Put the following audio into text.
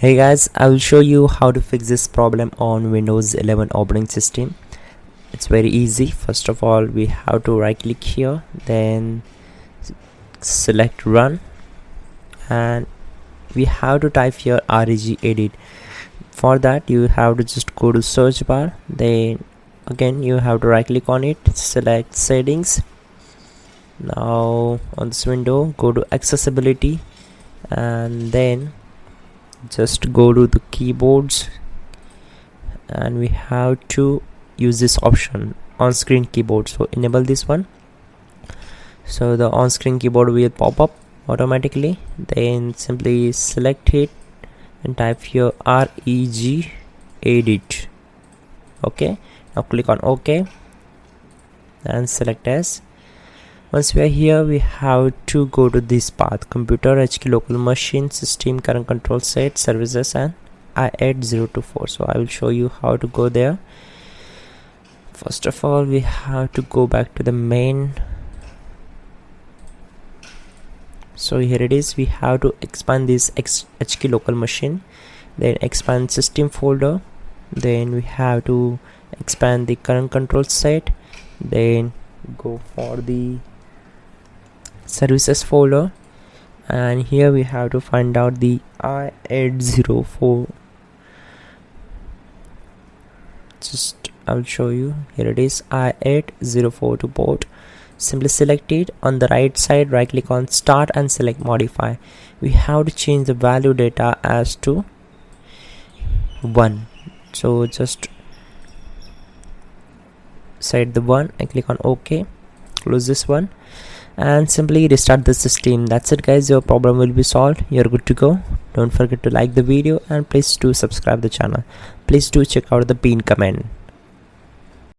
Hey guys, I will show you how to fix this problem on Windows 11 operating system. It's very easy. First of all, we have to right click here, then select run, and we have to type here reg edit. For that you have to just go to search bar, then again you have to right click on it, select settings. Now on this window go to accessibility, and then just go to the keyboards, and we have to use this option on screen keyboard, so enable this one. So the on screen keyboard will pop up automatically, then simply select it and type here reg edit. Okay, now click on OK and select as. Once we are here, we have to go to this path: computer, HK local machine, system, current control set, services, and i8 So I will show you how to go there. First of all, we have to go back to the main. So here it is. We have to expand this HK local machine, then expand system folder, then we have to expand the current control set, then go for the services folder, and here we have to find out the i804. I will show you. Here it is, i804 to port. Simply select it. On the right side, right click on start and select modify. We have to change the value data as to 1, so just set the 1 and click on OK. Close this one and simply restart the system. That's it guys, your problem will be solved. You're good to go. Don't forget to like the video and please do subscribe the channel. Please do check out the pinned comment.